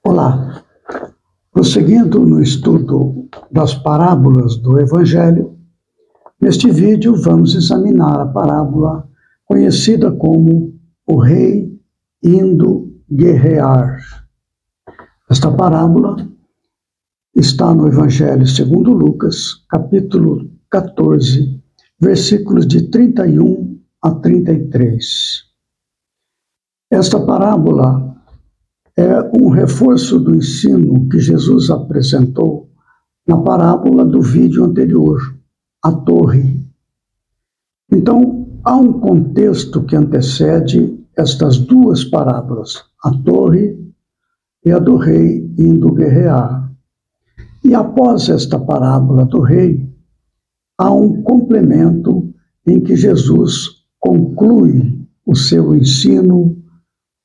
Olá, prosseguindo no estudo das parábolas do Evangelho, neste vídeo vamos examinar a parábola conhecida como o rei indo guerrear. Esta parábola está no Evangelho segundo Lucas, capítulo 14, versículos de 31 a 33. Esta parábola é um reforço do ensino que Jesus apresentou na parábola do vídeo anterior, a torre. Então, há um contexto que antecede estas duas parábolas, a torre e a do rei indo guerrear. E após esta parábola do rei, há um complemento em que Jesus conclui o seu ensino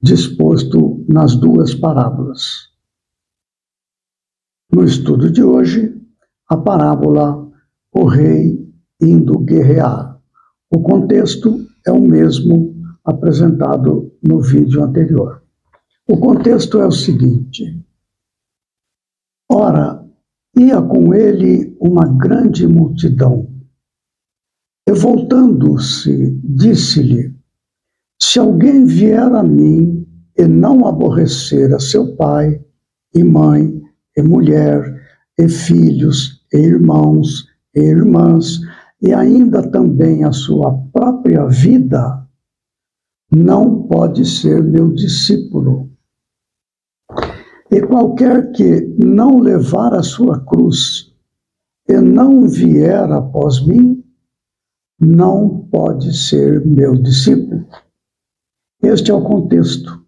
disposto nas duas parábolas. No estudo de hoje, a parábola o rei indo guerrear. O contexto é o mesmo apresentado no vídeo anterior. O contexto é o seguinte: ora, ia com ele uma grande multidão, e voltando-se, disse-lhe: se alguém vier a mim e não aborrecer a seu pai, e mãe, e mulher, e filhos, e irmãos, e irmãs, e ainda também a sua própria vida, não pode ser meu discípulo. E qualquer que não levar a sua cruz e não vier após mim, não pode ser meu discípulo. Este é o contexto.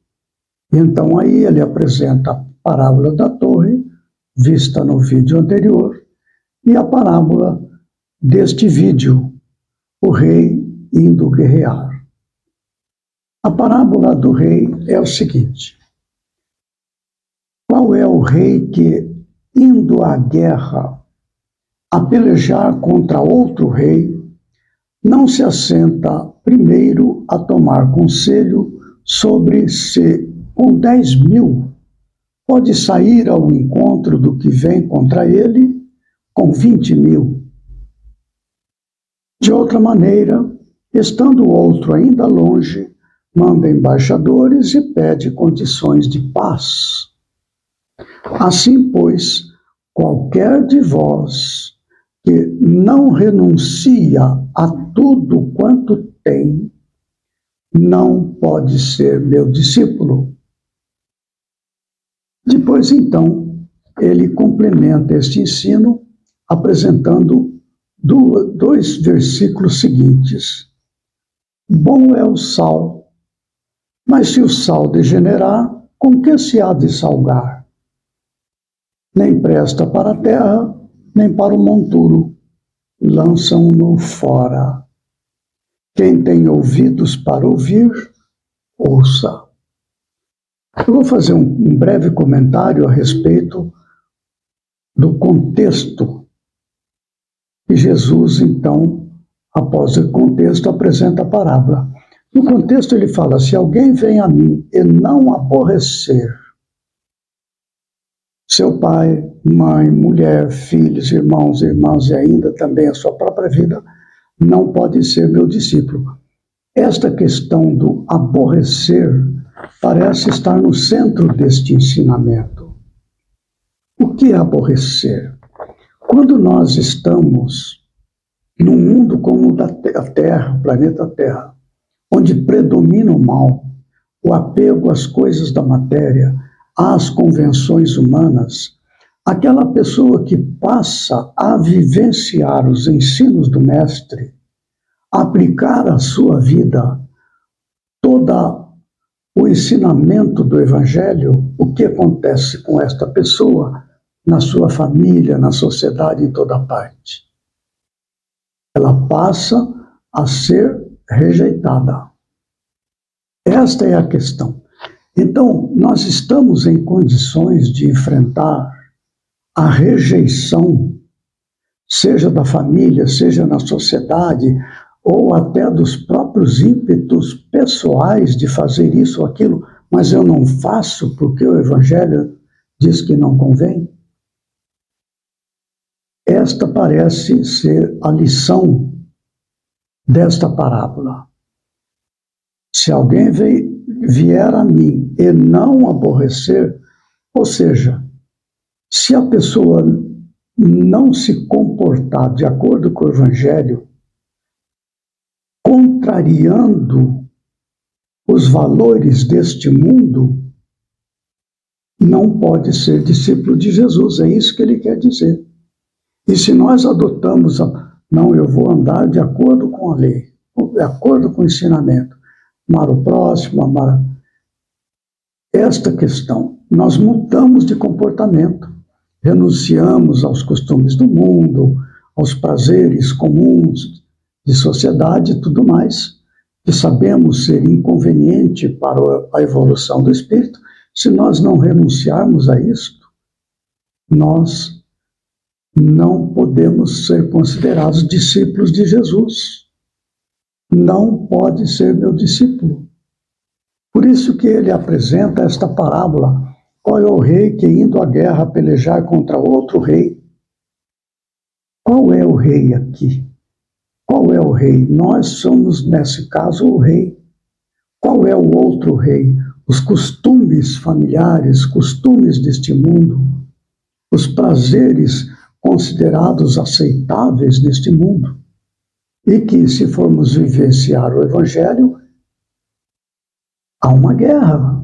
Então aí ele apresenta a parábola da torre, vista no vídeo anterior, e a parábola deste vídeo, o rei indo guerrear. A parábola do rei é o seguinte: qual é o rei que, indo à guerra, a pelejar contra outro rei, não se assenta primeiro a tomar conselho sobre se, com 10.000, pode sair ao encontro do que vem contra ele com 20.000? De outra maneira, estando o outro ainda longe, manda embaixadores e pede condições de paz. Assim, pois, qualquer de vós que não renuncia a tudo quanto tem, não pode ser meu discípulo. Depois, então, ele complementa este ensino apresentando dois versículos seguintes. Bom é o sal, mas se o sal degenerar, com que se há de salgar? Nem presta para a terra, nem para o monturo, lançam-no fora. Quem tem ouvidos para ouvir, ouça. Eu vou fazer um breve comentário a respeito do contexto que Jesus, então, após o contexto, apresenta a parábola. No contexto ele fala: se alguém vem a mim e não aborrecer seu pai, mãe, mulher, filhos, irmãos, irmãs e ainda também a sua própria vida, não pode ser meu discípulo. Esta questão do aborrecer parece estar no centro deste ensinamento. O que é aborrecer? Quando nós estamos num mundo como o da Terra, o planeta Terra, onde predomina o mal, o apego às coisas da matéria, às convenções humanas, aquela pessoa que passa a vivenciar os ensinos do Mestre, aplicar à sua vida todo o ensinamento do Evangelho, o que acontece com esta pessoa na sua família, na sociedade, em toda parte? Ela passa a ser rejeitada. Esta é a questão. Então, nós estamos em condições de enfrentar a rejeição, seja da família, seja na sociedade, ou até dos próprios ímpetos pessoais de fazer isso ou aquilo, mas eu não faço porque o Evangelho diz que não convém? Esta parece ser a lição desta parábola. Se alguém vier a mim e não aborrecer, ou seja, se a pessoa não se comportar de acordo com o Evangelho, contrariando os valores deste mundo, não pode ser discípulo de Jesus. É isso que ele quer dizer. E se nós adotamos não, eu vou andar de acordo com a lei, de acordo com o ensinamento, amar o próximo, amar esta questão, nós mudamos de comportamento, renunciamos aos costumes do mundo, aos prazeres comuns de sociedade e tudo mais, que sabemos ser inconveniente para a evolução do espírito. Se nós não renunciarmos a isto, nós não podemos ser considerados discípulos de Jesus. Não pode ser meu discípulo. Por isso que ele apresenta esta parábola. Qual é o rei que, indo à guerra, pelejar contra outro rei? Qual é o rei aqui? Qual é o rei? Nós somos, nesse caso, o rei. Qual é o outro rei? Os costumes familiares, costumes deste mundo, os prazeres considerados aceitáveis neste mundo. E que, se formos vivenciar o Evangelho, há uma guerra.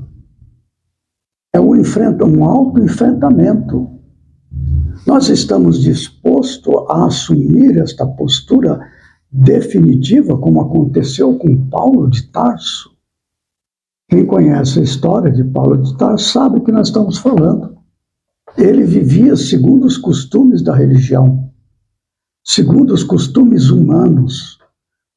É um auto-enfrentamento. Nós estamos dispostos a assumir esta postura definitiva, como aconteceu com Paulo de Tarso. Quem conhece a história de Paulo de Tarso sabe o que nós estamos falando. Ele vivia segundo os costumes da religião, segundo os costumes humanos,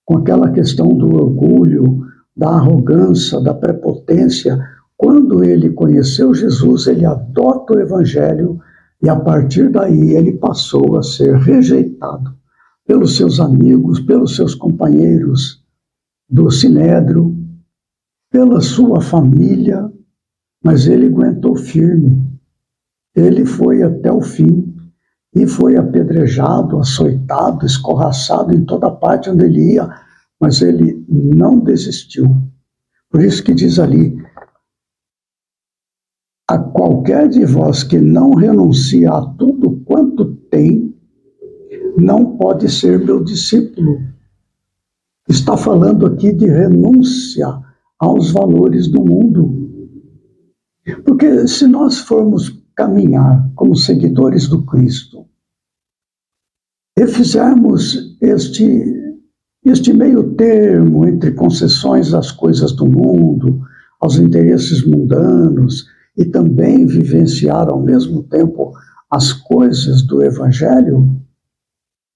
com aquela questão do orgulho, da arrogância, da prepotência. Quando ele conheceu Jesus, ele adota o Evangelho e, a partir daí, ele passou a ser rejeitado pelos seus amigos, pelos seus companheiros do Sinédrio, pela sua família, mas ele aguentou firme. Ele foi até o fim e foi apedrejado, açoitado, escorraçado em toda parte onde ele ia, mas ele não desistiu. Por isso que diz ali: a qualquer de vós que não renuncia a tudo quanto tem, não pode ser meu discípulo. Está falando aqui de renúncia aos valores do mundo. Porque se nós formos caminhar como seguidores do Cristo e fizermos este meio termo entre concessões às coisas do mundo, aos interesses mundanos, e também vivenciar ao mesmo tempo as coisas do Evangelho,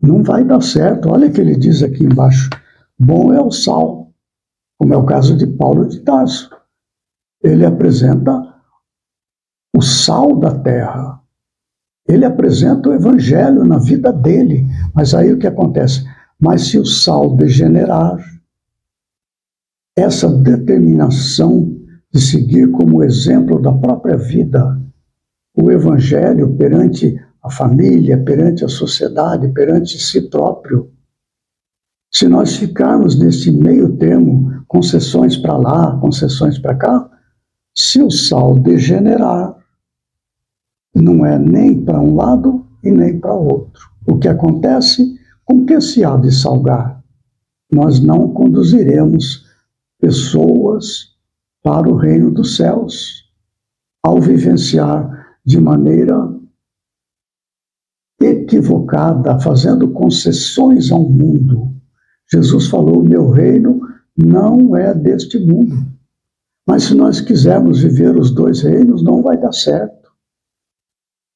não vai dar certo. Olha o que ele diz aqui embaixo: bom é o sal, como é o caso de Paulo de Tarso. Ele apresenta o sal da terra. Ele apresenta o Evangelho na vida dele. Mas aí o que acontece? Mas se o sal degenerar, essa determinação de seguir como exemplo da própria vida o Evangelho perante a família, perante a sociedade, perante si próprio, se nós ficarmos nesse meio termo, concessões para lá, concessões para cá, se o sal degenerar, não é nem para um lado e nem para o outro. O que acontece? Com que se há de salgar? Nós não conduziremos pessoas para o reino dos céus ao vivenciar de maneira equivocada, fazendo concessões ao mundo. Jesus falou: meu reino não é deste mundo. Mas se nós quisermos viver os dois reinos, não vai dar certo.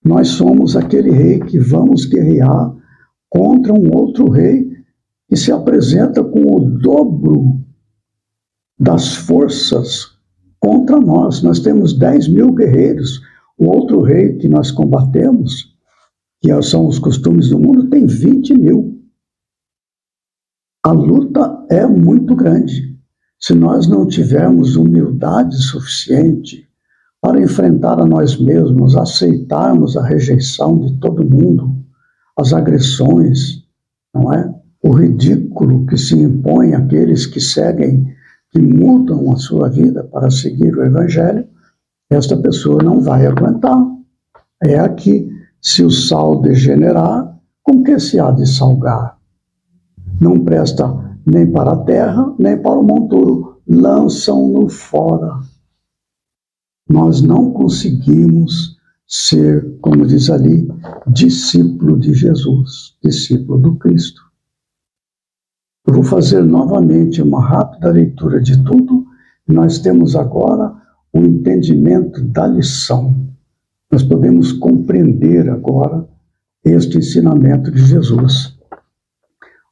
Nós somos aquele rei que vamos guerrear contra um outro rei que se apresenta com o dobro das forças contra nós. Nós temos 10 mil guerreiros. O outro rei que nós combatemos, que são os costumes do mundo, tem 20 mil. A luta é muito grande. Se nós não tivermos humildade suficiente, para enfrentar a nós mesmos, aceitarmos a rejeição de todo mundo, as agressões, não é? O ridículo que se impõe àqueles que seguem, que mudam a sua vida para seguir o Evangelho, esta pessoa não vai aguentar. É aqui, se o sal degenerar, com que se há de salgar? Não presta nem para a terra, nem para o monturo, lançam-no fora. Nós não conseguimos ser, como diz ali, discípulo de Jesus, discípulo do Cristo. Eu vou fazer novamente uma rápida leitura de tudo, e nós temos agora o entendimento da lição. Nós podemos compreender agora este ensinamento de Jesus.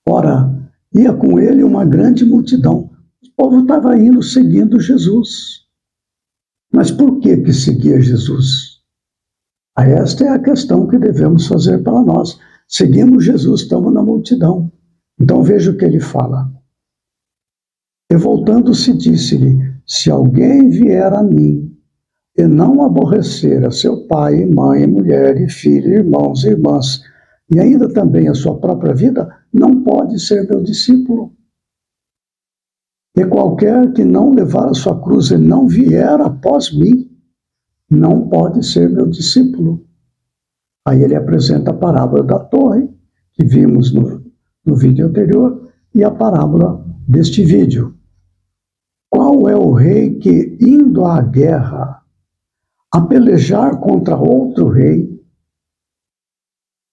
Ora, ia com ele uma grande multidão. O povo estava indo seguindo Jesus. Mas por que seguia Jesus? Esta é a questão que devemos fazer para nós. Seguimos Jesus, estamos na multidão. Então veja o que ele fala. E voltando-se, disse-lhe: se alguém vier a mim e não aborrecer a seu pai, mãe, mulher, filho, irmãos e irmãs, e ainda também a sua própria vida, não pode ser meu discípulo. E qualquer que não levar a sua cruz e não vier após mim, não pode ser meu discípulo. Aí ele apresenta a parábola da torre, que vimos no vídeo anterior, e a parábola deste vídeo. Qual é o rei que, indo à guerra, a pelejar contra outro rei,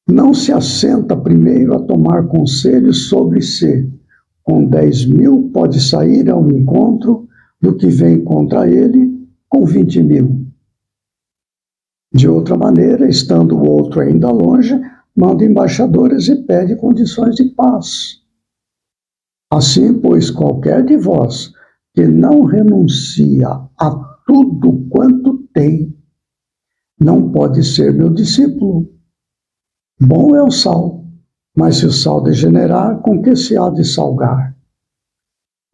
não se assenta primeiro a tomar conselho sobre si? Com 10.000 pode sair ao encontro do que vem contra ele com 20.000. De outra maneira, estando o outro ainda longe, manda embaixadores e pede condições de paz. Assim, pois, qualquer de vós que não renuncia a tudo quanto tem, não pode ser meu discípulo. Bom é o sal, mas se o sal degenerar, com que se há de salgar?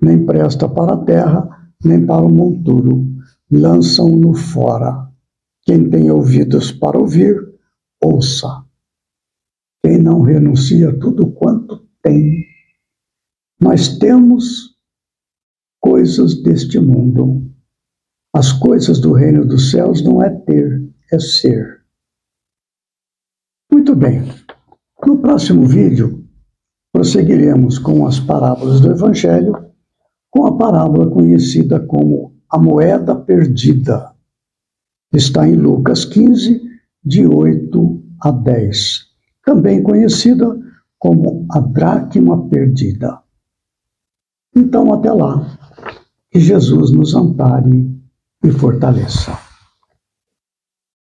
Nem presta para a terra, nem para o monturo, lançam-no fora. Quem tem ouvidos para ouvir, ouça. Quem não renuncia a tudo quanto tem. Nós temos coisas deste mundo. As coisas do reino dos céus não é ter, é ser. Muito bem. No próximo vídeo, prosseguiremos com as parábolas do Evangelho, com a parábola conhecida como a moeda perdida. Está em Lucas 15, de 8 a 10. Também conhecida como a dracma perdida. Então, até lá, que Jesus nos ampare e fortaleça.